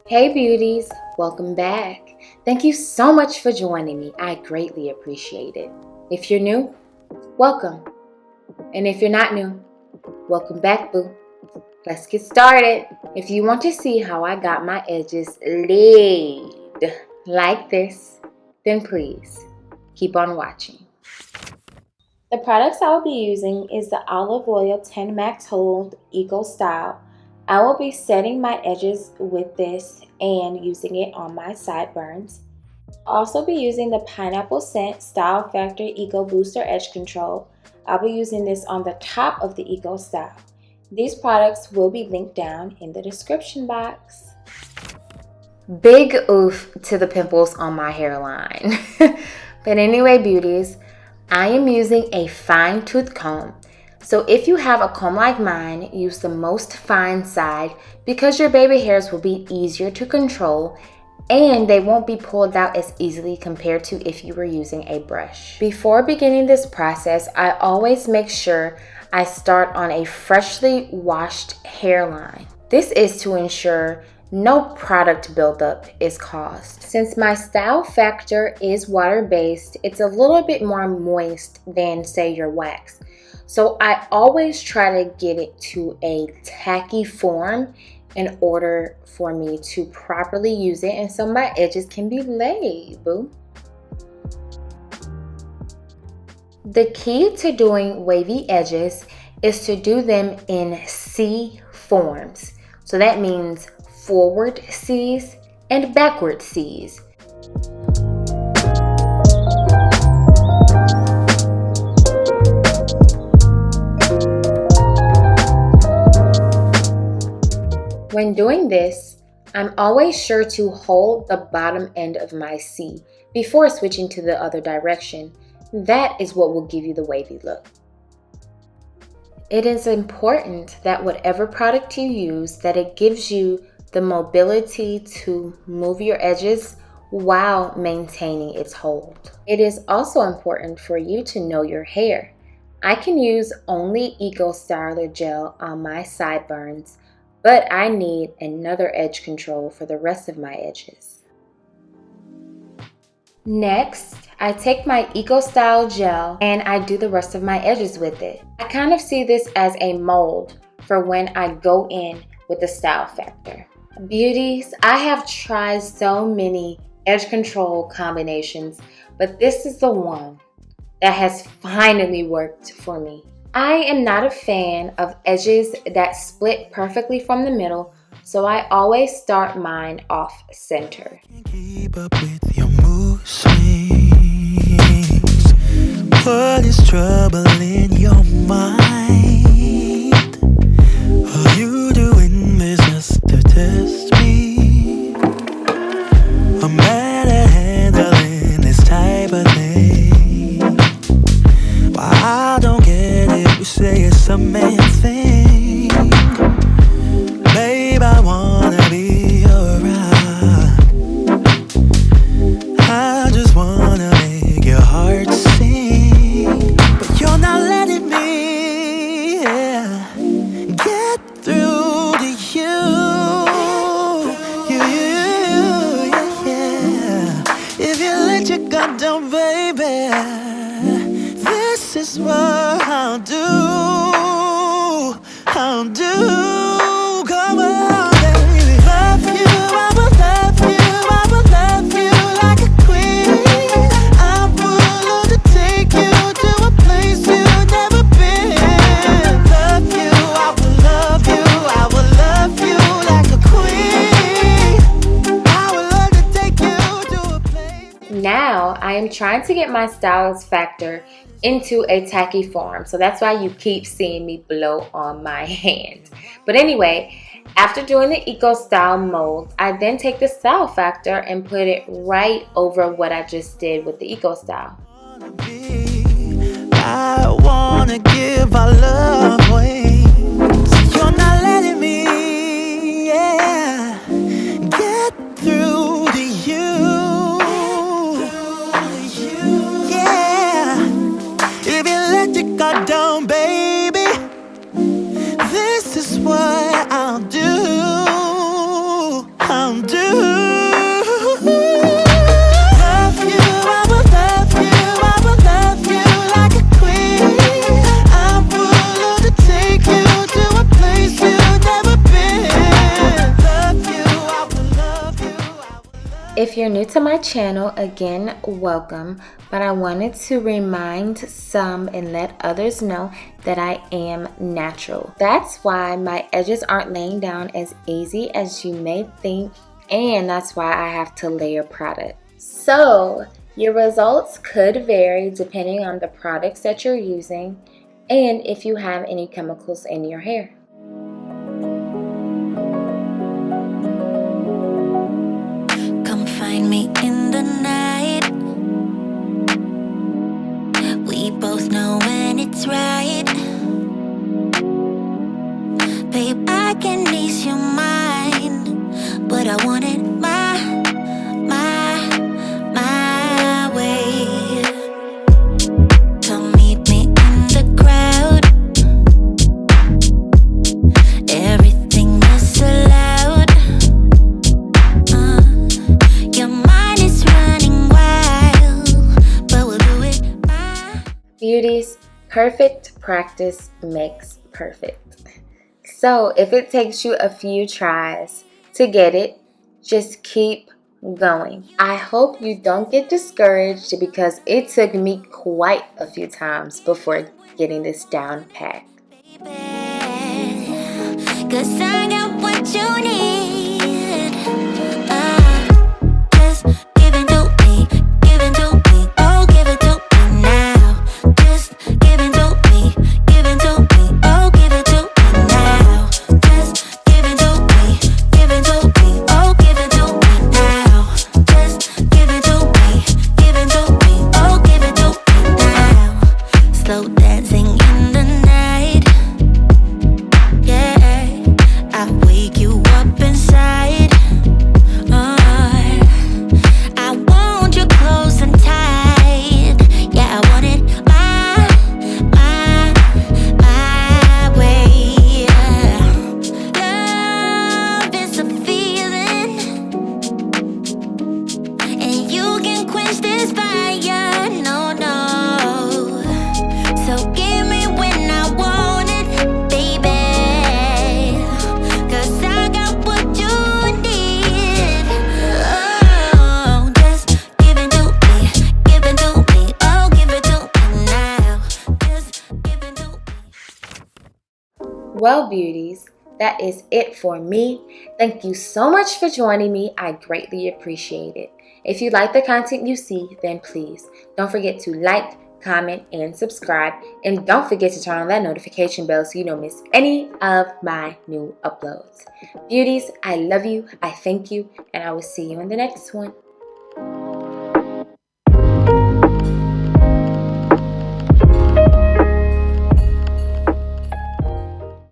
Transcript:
Hey beauties, welcome back. Thank you so much for joining me. I greatly appreciate it. If you're new, welcome. And if you're not new, welcome back, boo. Let's get started. If you want to see how I got my edges laid like this, then please keep on watching. The products I will be using is the Olive Oil 10 Max Hold Eco Style. I will be setting my edges with this and using it on my sideburns. I'll also be using the Pineapple Scent Style Factor Eco Booster Edge Control. I'll be using this on the top of the Eco Style. These products will be linked down in the description box. Big oof to the pimples on my hairline. But anyway, beauties, I am using a fine tooth comb. So if you have a comb like mine, use the most fine side because your baby hairs will be easier to control and they won't be pulled out as easily compared to if you were using a brush. Before beginning this process, I always make sure I start on a freshly washed hairline. This is to ensure no product buildup is caused. Since my style factor is water-based, it's a little bit more moist than, say, your wax. So I always try to get it to a tacky form in order for me to properly use it and so my edges can be laid, boo. The key to doing wavy edges is to do them in C forms. So that means forward C's and backward C's. When doing this, I'm always sure to hold the bottom end of my C before switching to the other direction. That is what will give you the wavy look. It is important that whatever product you use, that it gives you the mobility to move your edges while maintaining its hold. It is also important for you to know your hair. I can use only Eco Styler gel on my sideburns, but I need another edge control for the rest of my edges. Next, I take my Eco Style gel and I do the rest of my edges with it. I kind of see this as a mold for when I go in with the style factor. Beauties, I have tried so many edge control combinations, but this is the one that has finally worked for me. I am not a fan of edges that split perfectly from the middle, so I always start mine off center. Keep up with your mood swings. What is troubling your mind? Are you doing this just to test me? I'm bad at handling this type of thing. Why I don't get it, you say it's a man thing. Babe, I wanna be around. I just wanna make your heart sing, but you're not letting me get through to you. Yeah. If you let your guard down, baby, this is what I'll do. I'll do. Come on, baby. Love you, I will love you, I will love you like a queen. I will love to take you to a place you've never been. Love you, I will love you, I will love you like a queen. I will love to take you to a place. Now I am trying to get my stylist factor into a tacky form, so that's why you keep seeing me blow on my hand. But anyway, after doing the Eco Style mold, I then take the style factor and put it right over what I just did with the Eco Style. I wanna give our love away. You're not letting me get through to you. If you let your guard down, baby, this is what I'll do. I'll do. If you're new to my channel, again, welcome. But I wanted to remind some and let others know that I am natural. That's why my edges aren't laying down as easy as you may think, and that's why I have to layer product. So your results could vary depending on the products that you're using and if you have any chemicals in your hair. Come find me in the night. We both know when it's right. Babe, I can ease your mind, but I want it my way. Come meet me in the crowd. Everything is allowed. Your mind is running wild, but we'll do it. Beauties, perfect practice makes perfect. So if it takes you a few tries to get it, just keep going. I hope you don't get discouraged because it took me quite a few times before getting this down pat. Cause I got what you need. Just give it to me, give it to me, oh give it to me now. Just give it to me, give it to me, oh give it to me now. Just give it to me, oh give it to me now. Just give it to me, oh give it to me now. Slow dancing in the night. Yeah, I wake you up inside. I want you close and tight. Yeah, I want it my way. Love is a feeling, and you can quench this fire. No, no. So give me when I want it, baby. Cause I got what you need. Oh, just give it to me, oh give it to me now. Just give it to me. Well, beauties, that is it for me. Thank you so much for joining me. I greatly appreciate it. If you like the content you see, then please don't forget to like, comment, and subscribe. And don't forget to turn on that notification bell so you don't miss any of my new uploads. Beauties, I love you, I thank you, and I will see you in the next one.